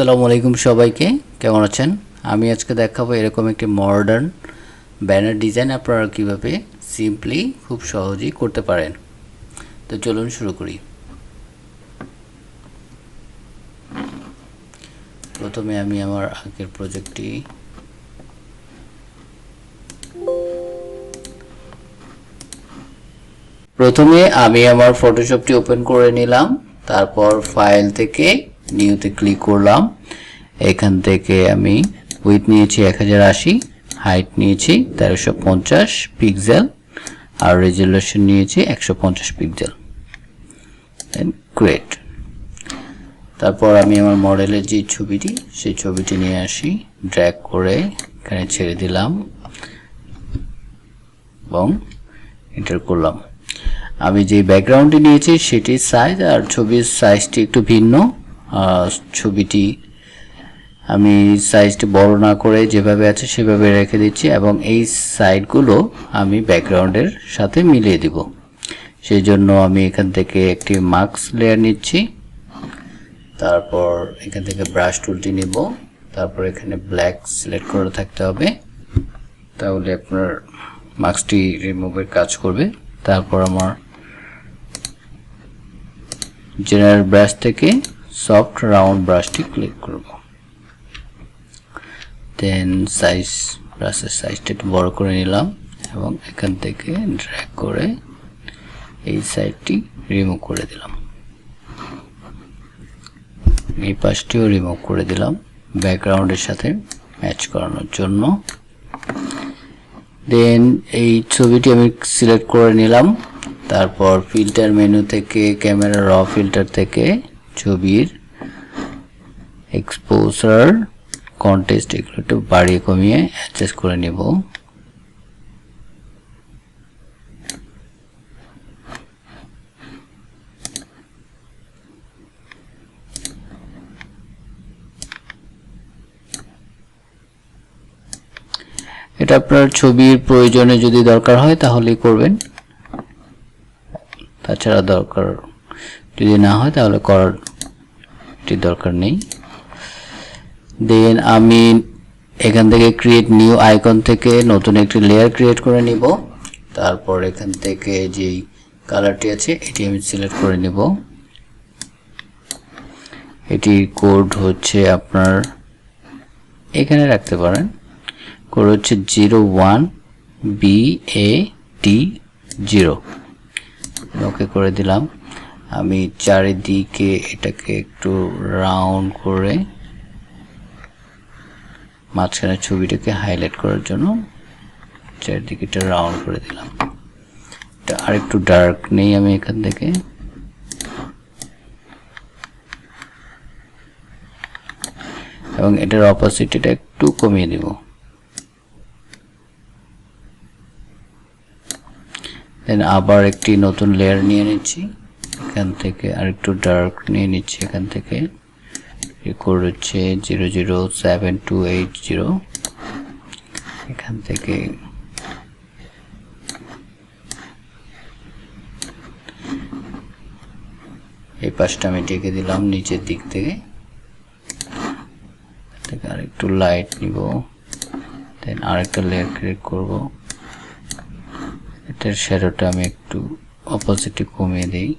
আসসালামু আলাইকুম সবাইকে, কেমন আছেন? আমি আজকে দেখাবো এরকম একটি মডার্ন ব্যানার ডিজাইন আপনারা কিভাবে সিম্পলি খুব সহজেই করতে পারেন। তো চলুন শুরু করি। প্রথমে আমি আমার আগের প্রজেক্টটি আমার ফটোশপটি ওপেন করে নিলাম। তারপর ফাইল থেকে নিউতে ক্লিক করলাম। এখান থেকে আমি উইডথ নিয়েছি 1080, হাইট নিয়েছি 1350 পিক্সেল আর রেজোলিউশন নিয়েছি 150 পিক্সেল। দেন ক্রিয়েট। তারপর আমি আমার মডেলের যে ছবিটি সেই ছবিটি নিয়ে আসি, ড্র্যাগ করে এখানে ছেড়ে দিলাম এবং এন্টার করলাম। আমি যে ব্যাকগ্রাউন্ডটি নিয়েছি সেটির সাইজ আর ছবির সাইজটি একটু ভিন্ন। ছবিটি আমি সাইজটি বড় না করে যেভাবে আছে সেভাবে রেখে দিচ্ছি এবং এই সাইডগুলো আমি ব্যাকগ্রাউন্ডের সাথে মিলিয়ে দিব। সেই জন্য আমি এখান থেকে একটি মাস্ক লেয়ার নিচ্ছি। তারপর এখান থেকে ব্রাশ টুলটি নিব। তারপর এখানে ব্ল্যাক সিলেক্ট করে থাকতে হবে, তাহলে আপনার মাস্কটি রিমুভের কাজ করবে। তারপর আমার জেনারেল ব্রাশ থেকে সফট রাউন্ড ব্রাশটি ক্লিক করব। দেন ব্রাশের সাইজটা একটু বড় করে নিলাম এবং এখান থেকে ড্র্যাগ করে এই সাইডটি রিমুভ করে দিলাম। এই পাশটিও রিমুভ করে দিলাম ব্যাকগ্রাউন্ডের সাথে ম্যাচ করানোর জন্য। দেন এই ছবিটি আমি সিলেক্ট করে নিলাম। তারপর ফিল্টার মেনু থেকে ক্যামেরা র ফিল্টার থেকে ছবির এক্সপোজার, কন্ট্রাস্ট এগুলো একটু বাড়িয়ে কমিয়ে অ্যাডজাস্ট করে নেব। এটা আপনার ছবির প্রয়োজনে যদি দরকার হয় তাহলেই করবেন, তাছাড়া দরকার যদি না হয় তাহলে করার দরকার নেই। দেন আমি এখান থেকে ক্রিয়েট নিউ আইকন থেকে নতুন একটি লেয়ার ক্রিয়েট করে নিব। তারপর এখান থেকে যেই কালারটি আছে এটি আমি সিলেক্ট করে নিব। এটির কোড হচ্ছে আপনার এখানে রাখতে পারেন। কোড হচ্ছে 01BAD0। ওকে করে দিলাম। আমি চারিদিকে এটাকে একটু রাউন্ড করে মাঝখানে ছবিটাকে হাইলাইট করার জন্য চারিদিকে এটা রাউন্ড করে দিলাম। এটা আরেকটু ডার্ক নেই আমি এখান থেকে। এবং এটার অপোজিটটা একটু কমিয়ে দিব। দেন আবার একটি নতুন লেয়ার নিয়ে নিচ্ছি, এখান থেকে আরেকটু ডার্ক নিয়ে নিচ্ছি। এখান থেকে রেকর্ড হচ্ছে 007280। এখান থেকে এই পাশটা আমি ঢেকে দিলাম নিচের দিক থেকে। আরেকটু লাইট নিব, দেন আরেকটা লেয়ার ক্রিয়েট করব। এটার শ্যাডোটা আমি একটু অপোজিটে কমিয়ে দিই।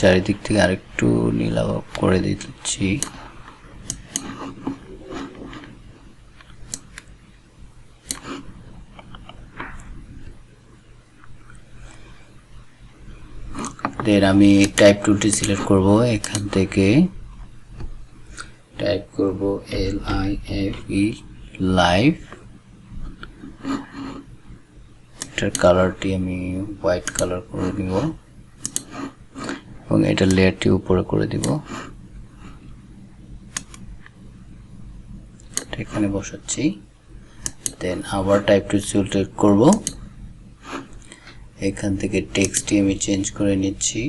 চারিদিক থেকে আরেকটু নীলাভ করে দিচ্ছি। দেন আমি টাইপ টুলটি সিলেক্ট করব। এখান থেকে টাইপ করব LIFE লাইভ। এটার কালারটি আমি হোয়াইট কালার করে দিব এবং এটা লেয়ারটি উপরে করে দিব। এখানে বসাচ্ছি। দেন আবার টাইপ টুল সিলেক্ট করব। এখান থেকে টেক্সটটি আমি চেঞ্জ করে নিচ্ছি।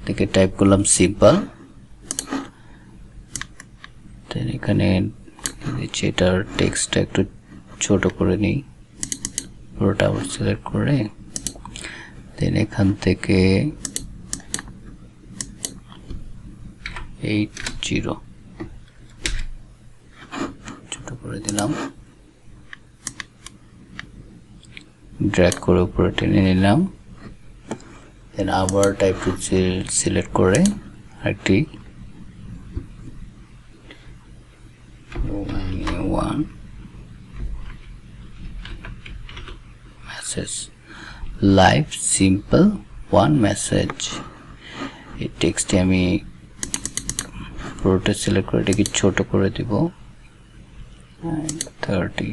থেকে টাইপ করলাম সিম্পল, দেন এখানে এটার টেক্সটটা একটু ছোট করে নিই, পুরোটা আবার সিলেক্ট করে দেন এখান থেকে 80 ছোট করে দিলাম, ড্র্যাগ করে উপরে টেনে নিলাম, দেন আবার টাইপ টু সিলেক্ট করে আরেকটি one message live simple one message. এই টেক্সটটি আমি পুরোটা সিলেক্ট করে এটাকে ছোট করে দিব 30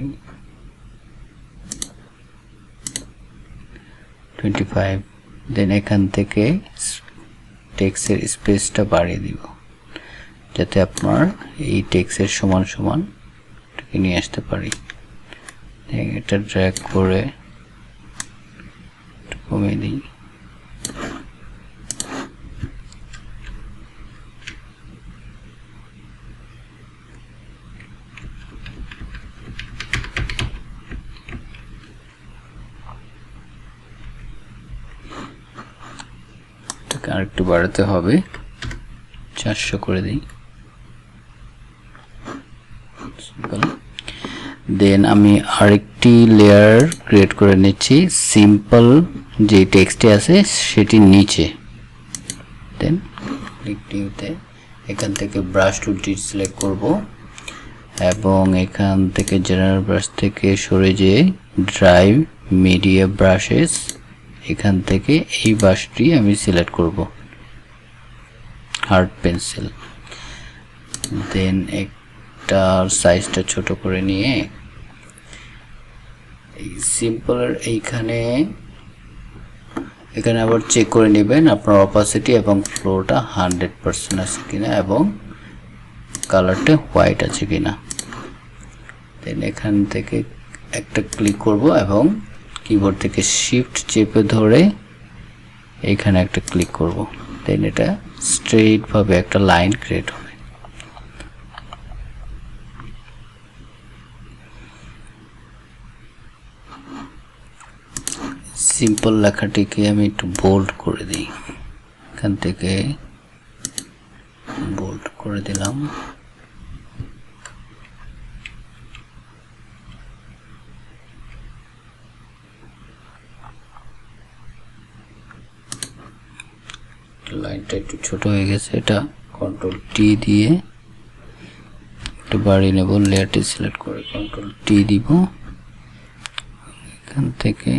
25, দেন এখান থেকে টেক্সটের স্পেসটা বাড়িয়ে দিব যাতে আপনার এই টেক্সটের সমান সমান এটাকে নিয়ে আসতে পারি। এটা ড্র্যাগ করে কমিয়ে দিই, আরেকটু বাড়াতে হবে, 400 করে দিই। দেন আমি আরেকটি লেয়ার ক্রিয়েট করে নিচ্ছি সিম্পল যে টেক্সটে আছে সেটির নিচে, দেন ক্লিকটিতে এখান থেকে ব্রাশ টুলটি সিলেক্ট করব এবং এখান থেকে জেনারেল ব্রাশ থেকে সরে যেয়ে ড্রাইভ মিডিয়া ব্রাশেস, এখান থেকে এই ব্রাশটি আমি সিলেক্ট করব হার্ড পেন্সিল, দেন একটা সাইজটা ছোট করে নিয়ে এই সিম্পলের এখানে আবার চেক করে নেবেন আপনার অপাসিটি এবং ফ্লোটা 100% আছে কিনা এবং কালারটা হোয়াইট আছে কিনা। দেন এখান থেকে একটা ক্লিক করব এবং কিবোর্ড থেকে শিফট চেপে ধরে এখানে একটা ক্লিক করব, দেন এটা স্ট্রেইট ভাবে একটা লাইন ক্রিয়েট হবে। সিম্পল লেখাটিকে আমি একটু বোল্ড করে দিই, এখান থেকে বোল্ড করে দিলাম, লাইনটা একটু ছোট হয়ে গেছে, এটা কন্ট্রোল টি দিয়ে একটু বাড়িয়ে নেব, লেয়ারটি সিলেক্ট করে কন্ট্রোল টি দিব, এখান থেকে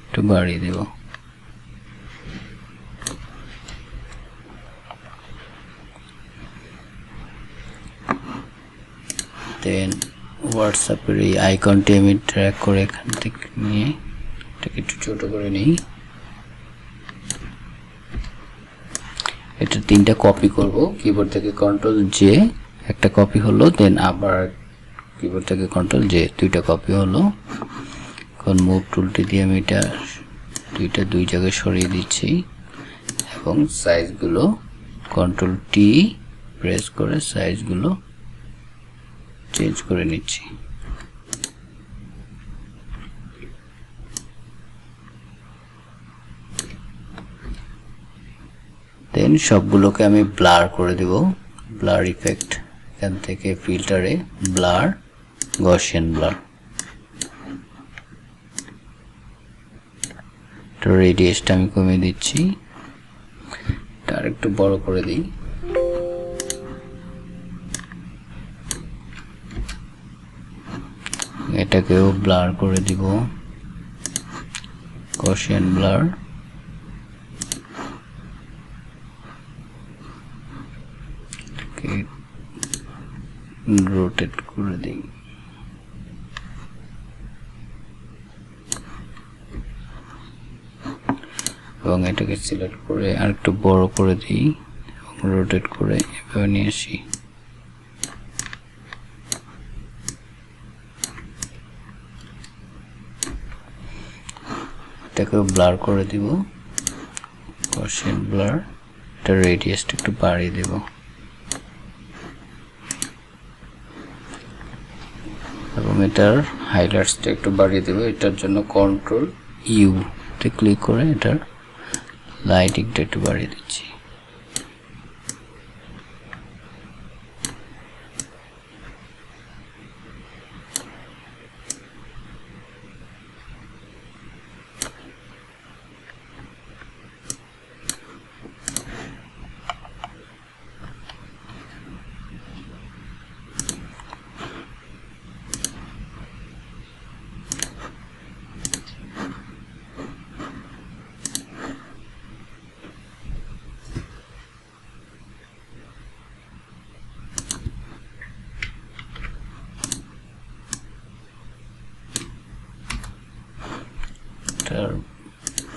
একটু বাড়িয়ে দেব, দেন হোয়াটসঅ্যাপের এই আইকনটি আমি ড্র্যাগ করে এখান থেকে নিয়ে এটাকে একটু ছোট করে নিই, এটা 3টা কপি করব, কিবোর্ড থেকে কন্ট্রোল জে একটা কপি হলো, দেন আবার কিবোর্ড থেকে কন্ট্রোল জে 2টা কপি হলো। এখন মুভ টুলটি দিয়ে আমি এটা দুই জায়গায় সরিয়ে দিচ্ছি এবং সাইজগুলো কন্ট্রোল টি প্রেস করে সাইজগুলো চেঞ্জ করে নিচ্ছি। দেন সবগুলোকে আমি ব্লার করে দেব, ব্লার ইফেক্ট, এখান থেকে ফিল্টারে ব্লার, গসিয়ান ব্লার, রেডিয়াসটা আমি কমিয়ে দিচ্ছি, আর একটু বড় করে দিই, এটাকেও ব্লার করে দিব, গসিয়ান ব্লার, রোটেট করে দিই, এবং এটাকে সিলেক্ট করে আর একটু বড় করে দিই এবং রোটেট করে এভাবে নিয়ে আসি। এটাকে ব্লার করে দিব, গসিয়ান ব্লার, এটা রেডিয়াসটা একটু বাড়িয়ে দেব এবং এটার হাইলাইটসটা একটু বাড়িয়ে দেব এটার জন্য কন্ট্রোল ইউ তে ক্লিক করে এটার লাইটিংটা একটু বাড়িয়ে দিচ্ছি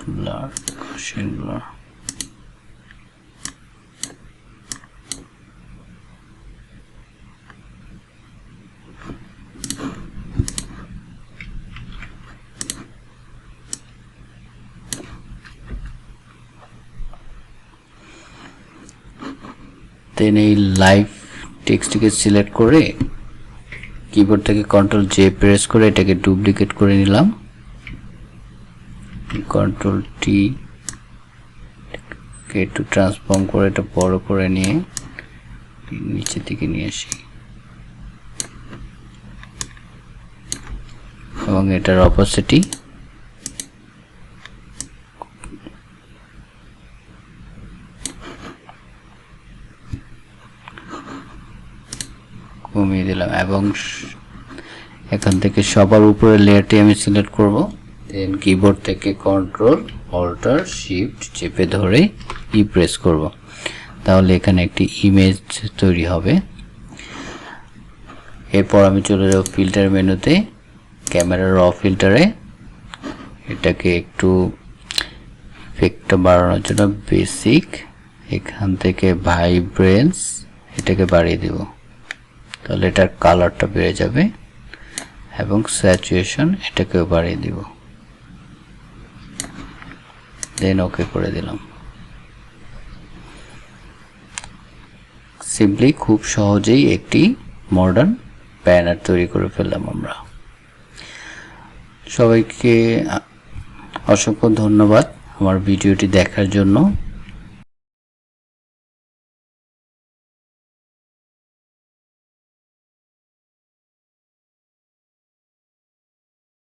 blur Gaussian blur দেন এই লাইভ টেক্সটটিকে সিলেক্ট করে কিবোর্ড থেকে কন্ট্রোল জে প্রেস করে এটাকে ডুপ্লিকেট করে নিলাম কন্ট্রোল টি কে একটু ট্রান্সফর্ম করে এটা বড় করে নিয়ে নিচের দিকে নিয়ে আসি এবং এটার অপোসিটি কমিয়ে দিলাম এবং এখান থেকে সবার উপরে লেয়ারটি আমি সিলেক্ট করব দেন কিবোর্ড থেকে কন্ট্রোল অল্টার শিফট চেপে ধরে ই প্রেস করব তাহলে এখানে একটি ইমেজ তৈরি হবে এরপর আমি চলে যাব ফিল্টার মেনুতে ক্যামেরা র ফিল্টারে এটাকে একটু ইফেক্টটা বাড়ানোর জন্য বেসিক এখান থেকে ভাইব্রেন্স এটাকে বাড়িয়ে দেব তাহলে এটার কালারটা বেড়ে যাবে এবং স্যাচুরেশন এটাকেও বাড়িয়ে দিব দেন ওকে করে দিলাম সিম্পলি খুব সহজেই একটি মডার্ন ব্যানার তৈরি করে ফেললাম আমরা সবাইকে অসংখ্য ধন্যবাদ আমার ভিডিওটি দেখার জন্য